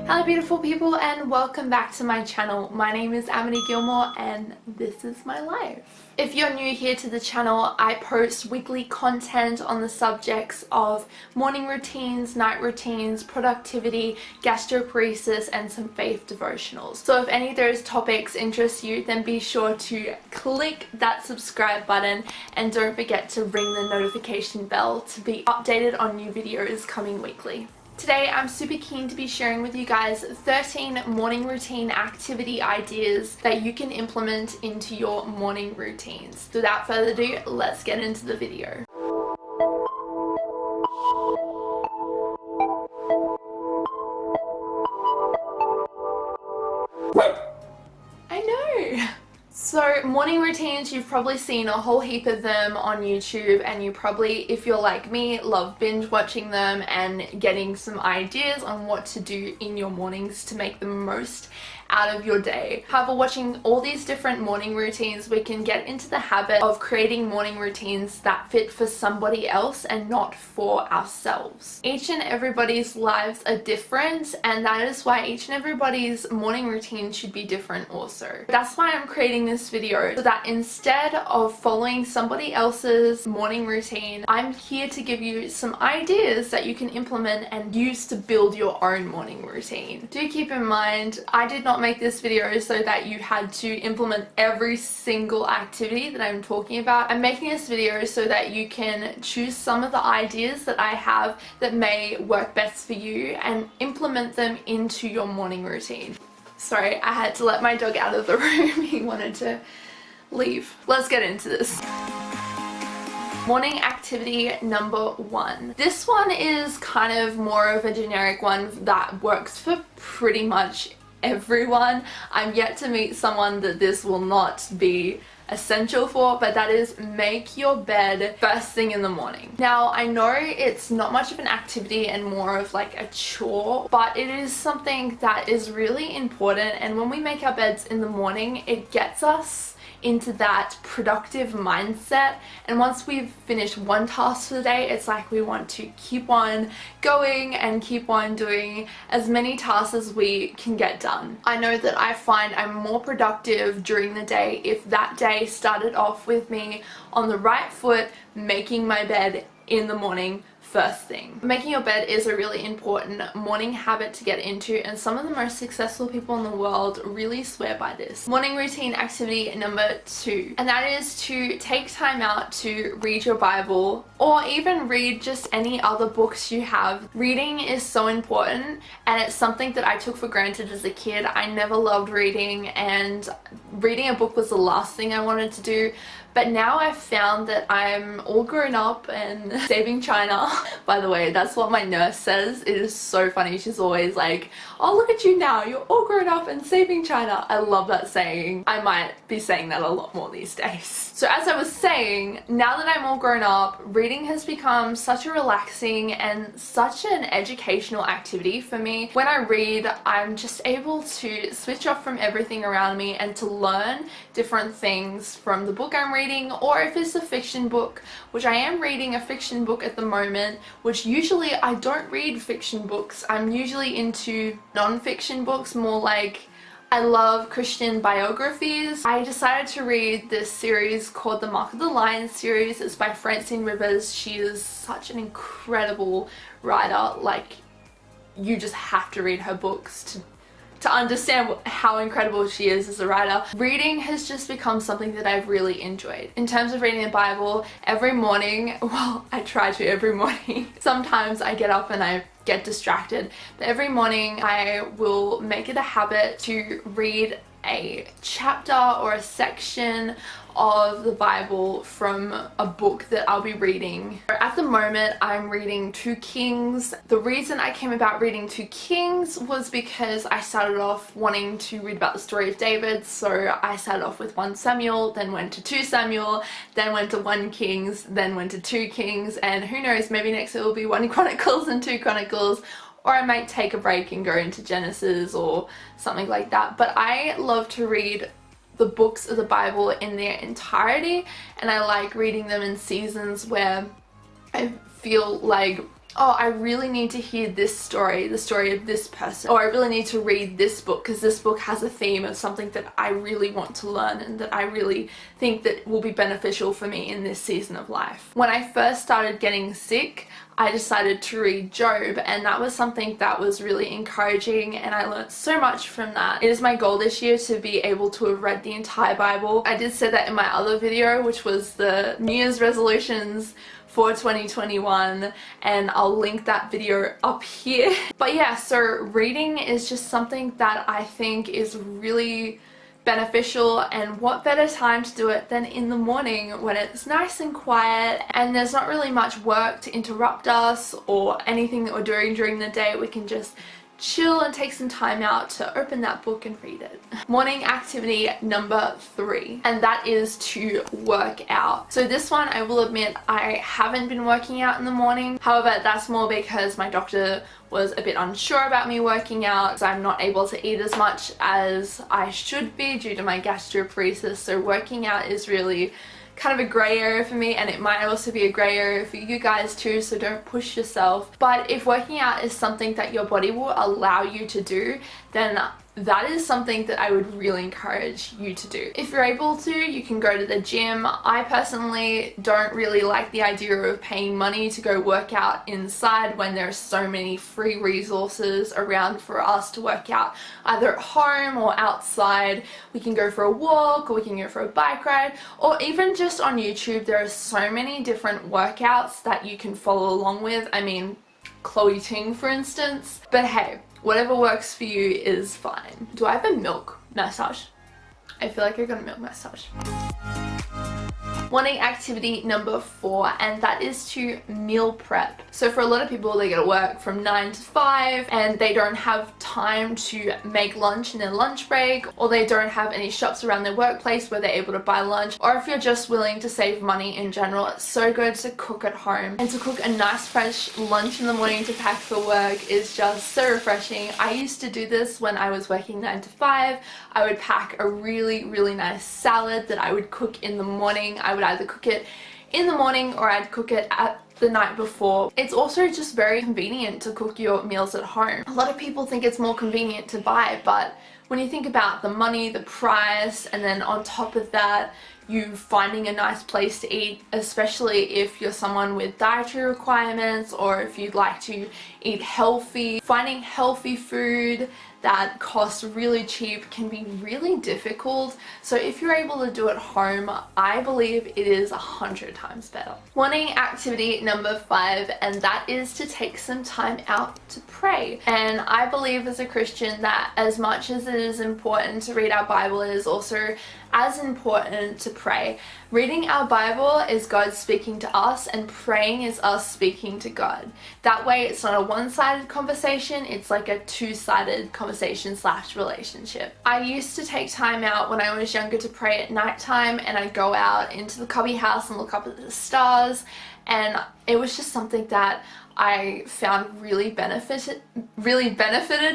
Hello beautiful people and welcome back to my channel. My name is Amity Gilmore and this is my life. If you're new here to the channel, I post weekly content on the subjects of morning routines, night routines, productivity, gastroparesis and some faith devotionals. So if any of those topics interest you, then be sure to click that subscribe button and don't forget to ring the notification bell to be updated on new videos coming weekly. Today I'm super keen to be sharing with you guys 13 morning routine activity ideas that you can implement into your morning routines. So without further ado, let's get into the video. I know! So morning routines, you've probably seen a whole heap of them on YouTube, and you probably, if you're like me, love binge watching them and getting some ideas on what to do in your mornings to make the most out of your day. However, watching all these different morning routines, we can get into the habit of creating morning routines that fit for somebody else and not for ourselves. Each and everybody's lives are different, and that is why each and everybody's morning routine should be different also. That's why I'm creating this video, so that instead of following somebody else's morning routine, I'm here to give you some ideas that you can implement and use to build your own morning routine. Do keep in mind, I did not make this video so that you had to implement every single activity that I'm talking about. I'm making this video so that you can choose some of the ideas that I have that may work best for you and implement them into your morning routine. Sorry, I had to let my dog out of the room. He wanted to leave. Let's get into this. Morning activity number 1. This one is kind of more of a generic one that works for pretty much everyone. I'm yet to meet someone that this will not be essential for, but that is make your bed first thing in the morning. Now I know it's not much of an activity and more of like a chore, but it is something that is really important, and when we make our beds in the morning, it gets us into that productive mindset, and once we've finished one task for the day, it's like we want to keep on going and keep on doing as many tasks as we can get done. I know that I find I'm more productive during the day if that day started off with me on the right foot, making my bed in the morning first thing. Making your bed is a really important morning habit to get into, and some of the most successful people in the world really swear by this. Morning routine activity number 2, and that is to take time out to read your Bible or even read just any other books you have. Reading is so important, and it's something that I took for granted as a kid. I never loved reading, and reading a book was the last thing I wanted to do. But now I've found that I'm all grown up and saving China. By the way, that's what my nurse says. It is so funny. She's always like, oh, look at you now. You're all grown up and saving China. I love that saying. I might be saying that a lot more these days. So as I was saying, now that I'm all grown up, reading has become such a relaxing and such an educational activity for me. When I read, I'm just able to switch off from everything around me and to learn different things from the book I'm reading, or if it's a fiction book, which I am reading a fiction book at the moment, which usually I don't read fiction books. I'm usually into non-fiction books, more like I love Christian biographies. I decided to read this series called the Mark of the Lion series. It's by Francine Rivers. She is such an incredible writer. Like, you just have to read her books to understand how incredible she is as a writer. Reading has just become something that I've really enjoyed. In terms of reading the Bible, every morning, well, I try to every morning. Sometimes I get up and I get distracted, but every morning I will make it a habit to read a chapter or a section of the Bible from a book that I'll be reading. At the moment I'm reading 2 Kings. The reason I came about reading 2 Kings was because I started off wanting to read about the story of David, so I started off with 1 Samuel, then went to 2 Samuel, then went to 1 Kings, then went to 2 Kings, and who knows, maybe next it will be 1 Chronicles and 2 Chronicles, or I might take a break and go into Genesis or something like that. But I love to read the books of the Bible in their entirety, and I like reading them in seasons where I feel like oh, I really need to hear this story, the story of this person, or I really need to read this book because this book has a theme of something that I really want to learn and that I really think that will be beneficial for me in this season of life. When I first started getting sick, I decided to read Job, and that was something that was really encouraging, and I learned so much from that. It is my goal this year to be able to have read the entire Bible. I did say that in my other video, which was the New Year's resolutions for 2021, and I'll link that video up here. But yeah, so reading is just something that I think is really beneficial, and what better time to do it than in the morning when it's nice and quiet and there's not really much work to interrupt us or anything that we're doing during the day. We can just chill and take some time out to open that book and read it. Morning activity number 3, and that is to work out. So this one, I will admit, I haven't been working out in the morning. However, that's more because my doctor was a bit unsure about me working out, so I'm not able to eat as much as I should be due to my gastroparesis. So working out is really kind of a grey area for me, and it might also be a grey area for you guys too, so don't push yourself. But if working out is something that your body will allow you to do, then that is something that I would really encourage you to do. If you're able to, you can go to the gym. I personally don't really like the idea of paying money to go work out inside when there's so many free resources around for us to work out either at home or outside. We can go for a walk, or we can go for a bike ride, or even just on YouTube there are so many different workouts that you can follow along with. I mean, Chloe Ting for instance. But hey, whatever works for you is fine. Do I have a milk massage? I feel like I got a milk massage. Morning activity number 4, and that is to meal prep. So for a lot of people, they go to work from 9 to 5 and they don't have time to make lunch in their lunch break, or they don't have any shops around their workplace where they're able to buy lunch. Or if you're just willing to save money in general, it's so good to cook at home, and to cook a nice fresh lunch in the morning to pack for work is just so refreshing. I used to do this when I was working 9 to 5. I would pack a really nice salad that I would cook in the morning. I would either cook it in the morning or I'd cook it at the night before. It's also just very convenient to cook your meals at home. A lot of people think it's more convenient to buy, but when you think about the money, the price, and then on top of that, you finding a nice place to eat, especially if you're someone with dietary requirements or if you'd like to eat healthy, finding healthy food that costs really cheap can be really difficult. So if you're able to do it at home, I believe it is 100 times better. Morning activity number 5, and that is to take some time out to pray. And I believe as a Christian that as much as it is important to read our Bible, it is also as important to pray. Reading our Bible is God speaking to us, and praying is us speaking to God. That way it's not a one-sided conversation, it's like a two-sided conversation/relationship. I used to take time out when I was younger to pray at nighttime, and I'd go out into the cubby house and look up at the stars, and it was just something that I found really benefited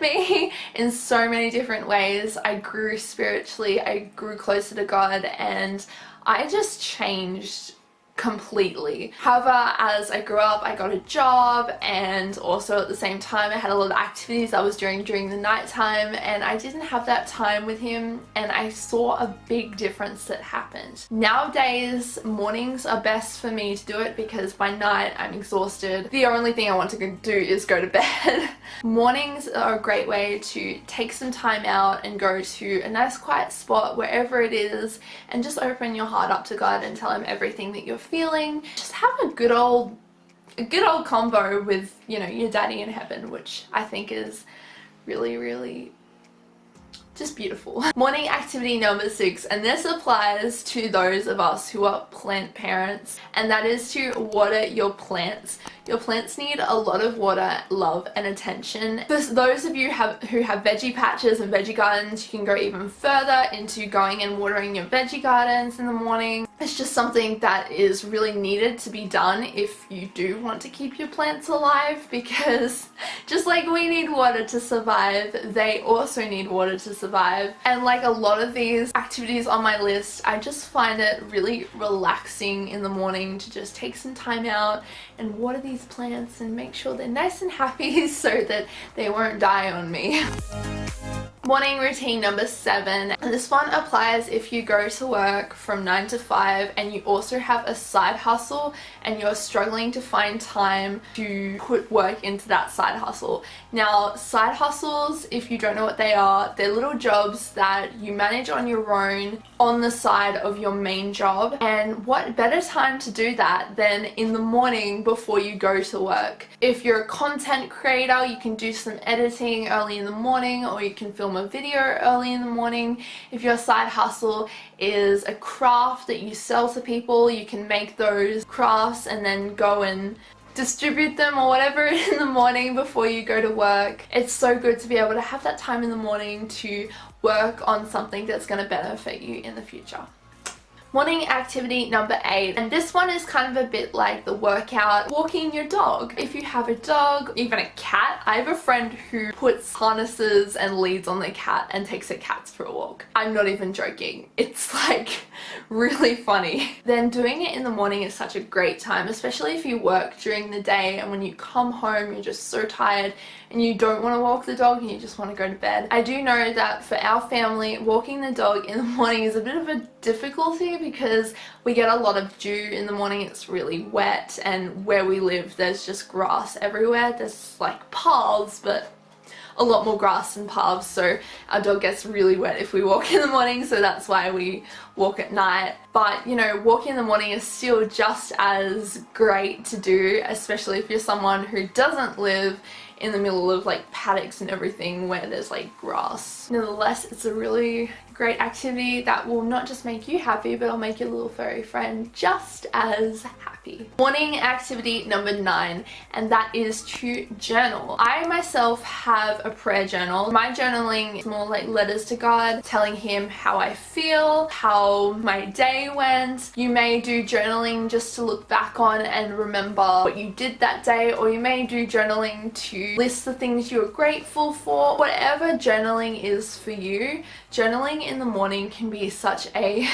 me in so many different ways. I grew spiritually, I grew closer to God, and I just changed completely. However, as I grew up, I got a job, and also at the same time I had a lot of activities I was doing during the night time, and I didn't have that time with him, and I saw a big difference that happened. Nowadays, mornings are best for me to do it because by night I'm exhausted. The only thing I want to do is go to bed. Mornings are a great way to take some time out and go to a nice quiet spot wherever it is and just open your heart up to God and tell him everything that you're feeling. Just have a good old combo with, you know, your daddy in heaven, which I think is really just beautiful. Morning activity number 6, and this applies to those of us who are plant parents, and that is to water your plants. Your plants need a lot of water, love, and attention. For those of you who have veggie patches and veggie gardens, you can go even further into going and watering your veggie gardens in the morning. It's just something that is really needed to be done if you do want to keep your plants alive, because just like we need water to survive, they also need water to survive. And like a lot of these activities on my list, I just find it really relaxing in the morning to just take some time out and water these plants and make sure they're nice and happy so that they won't die on me. Morning routine number 7, and this one applies if you go to work from 9 to 5 and you also have a side hustle and you're struggling to find time to put work into that side hustle. Now, side hustles, if you don't know what they are, they're little jobs that you manage on your own on the side of your main job, and what better time to do that than in the morning before you go to work. If you're a content creator, you can do some editing early in the morning, or you can film a video early in the morning. If your side hustle is a craft that you sell to people, you can make those crafts and then go and distribute them or whatever in the morning before you go to work. It's so good to be able to have that time in the morning to work on something that's going to benefit you in the future. Morning activity number 8, and this one is kind of a bit like the workout, walking your dog. If you have a dog, even a cat, I have a friend who puts harnesses and leads on their cat and takes her cats for a walk. I'm not even joking. It's like really funny. Then doing it in the morning is such a great time, especially if you work during the day and when you come home you're just so tired and you don't want to walk the dog and you just want to go to bed. I do know that for our family, walking the dog in the morning is a bit of a difficulty because we get a lot of dew in the morning. It's really wet, and where we live there's just grass everywhere. There's like paths, but a lot more grass than paths, so our dog gets really wet if we walk in the morning, so that's why we walk at night. But you know, walking in the morning is still just as great to do, especially if you're someone who doesn't live in the middle of like paddocks and everything where there's like grass. Nevertheless, it's a really great activity that will not just make you happy, but it'll make your little furry friend just as happy. Morning activity number 9, and that is to journal. I myself have a prayer journal. My journaling is more like letters to God, telling him how I feel, how my day went. You may do journaling just to look back on and remember what you did that day, or you may do journaling to list the things you're grateful for. Whatever journaling is for you, journaling in the morning can be such a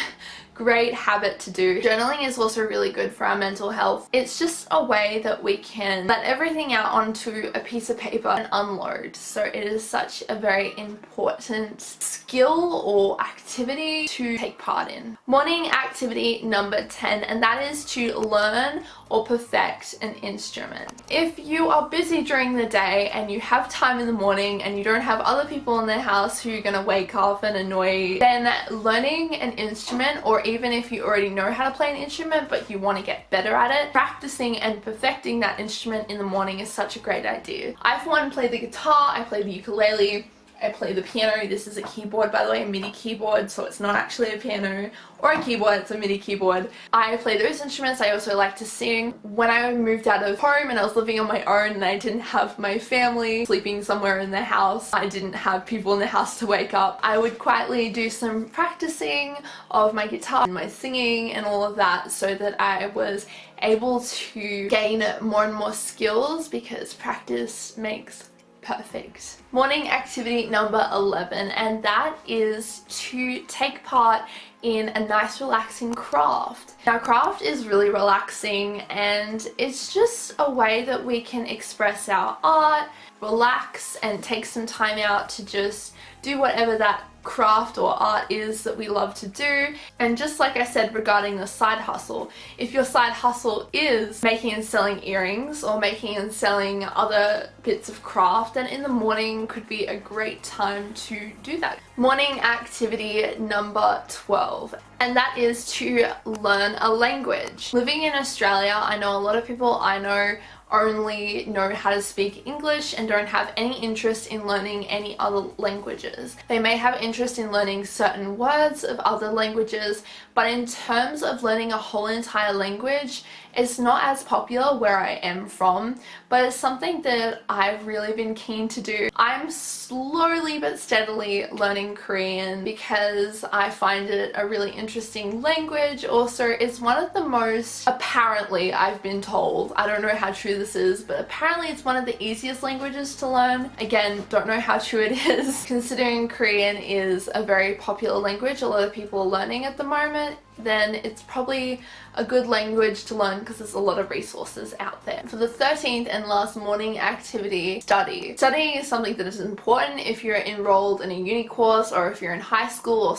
great habit to do. Journaling is also really good for our mental health. It's just a way that we can let everything out onto a piece of paper and unload. So it is such a very important skill or activity to take part in. Morning activity number 10, and that is to learn or perfect an instrument. If you are busy during the day and you have time in the morning and you don't have other people in the house who are going to wake up and annoy you, then learning an instrument, or even if you already know how to play an instrument but you want to get better at it, practicing and perfecting that instrument in the morning is such a great idea. I for one play the guitar, I play the ukulele, I play the piano. This is a keyboard, by the way, a MIDI keyboard, so it's not actually a piano or a keyboard, it's a MIDI keyboard. I play those instruments. I also like to sing. When I moved out of home and I was living on my own and I didn't have my family sleeping somewhere in the house, I didn't have people in the house to wake up, I would quietly do some practicing of my guitar and my singing and all of that, so that I was able to gain more and more skills, because practice makes perfect. Morning activity number 11, and that is to take part in a nice relaxing craft. Now, craft is really relaxing, and it's just a way that we can express our art, relax, and take some time out to just do whatever that craft or art is that we love to do. And just like I said regarding the side hustle, if your side hustle is making and selling earrings or making and selling other bits of craft, then in the morning could be a great time to do that. Morning activity number 12, and that is to learn a language. Living in Australia, I know a lot of people I know only know how to speak English and don't have any interest in learning any other languages. They may have interest in learning certain words of other languages, but in terms of learning a whole entire language It's not as popular where I am from, but it's something that I've really been keen to do. I'm slowly but steadily learning Korean because I find it a really interesting language. Also, it's one of the most, apparently I've been told, I don't know how true this is, but apparently it's one of the easiest languages to learn. Again, don't know how true it is. Considering Korean is a very popular language, a lot of people are learning at the moment, then it's probably a good language to learn because there's a lot of resources out there. For the 13th and last morning activity, study. Studying is something that is important if you're enrolled in a uni course, or if you're in high school,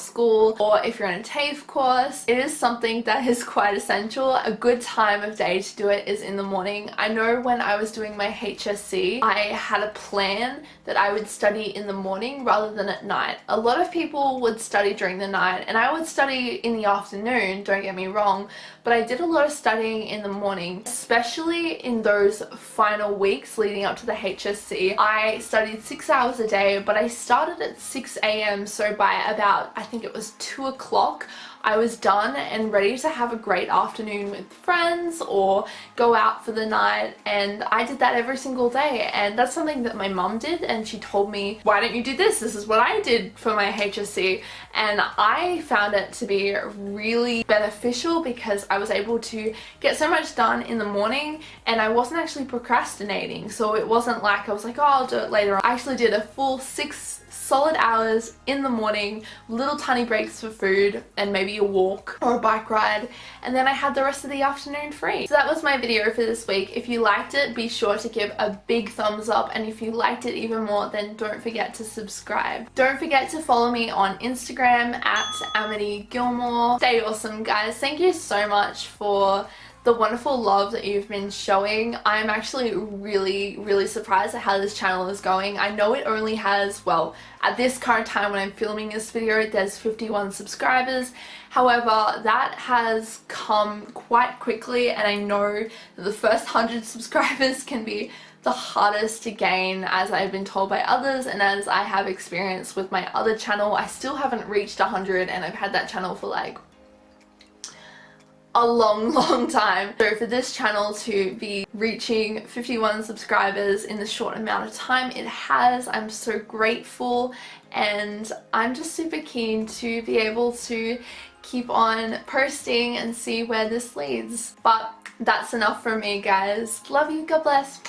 or if you're in a TAFE course. It is something that is quite essential. A good time of day to do it is in the morning. I know when I was doing my HSC, I had a plan that I would study in the morning rather than at night. A lot of people would study during the night, and I would study in the afternoon, don't get me wrong, but I did a lot of studying in the morning, especially in those final weeks leading up to the HSC. I studied 6 hours a day, but I started at 6 a.m. so by about, I think it was 2 o'clock, I was done and ready to have a great afternoon with friends or go out for the night, and I did that every single day. And that's something that my mum did, and she told me, why don't you do this? This is what I did for my HSC, and I found it to be really beneficial because I was able to get so much done in the morning and I wasn't actually procrastinating. So it wasn't like I was like, oh, I'll do it later on. I actually did a full 6 solid hours in the morning, little tiny breaks for food and maybe a walk or a bike ride, and then I had the rest of the afternoon free. So that was my video for this week. If you liked it, be sure to give a big thumbs up, and if you liked it even more, then don't forget to subscribe. Don't forget to follow me on Instagram at Amity Gilmore. Stay awesome, guys. Thank you so much for the wonderful love that you've been showing. I'm actually really surprised at how this channel is going. I know it only has, well, at this current time when I'm filming this video, there's 51 subscribers. However, that has come quite quickly, and I know that the first 100 subscribers can be the hardest to gain, as I've been told by others and as I have experienced with my other channel. I still haven't reached 100, and I've had that channel for like a long time. So for this channel to be reaching 51 subscribers in the short amount of time it has, I'm so grateful, and I'm just super keen to be able to keep on posting and see where this leads. But that's enough from me, guys. Love you, God bless.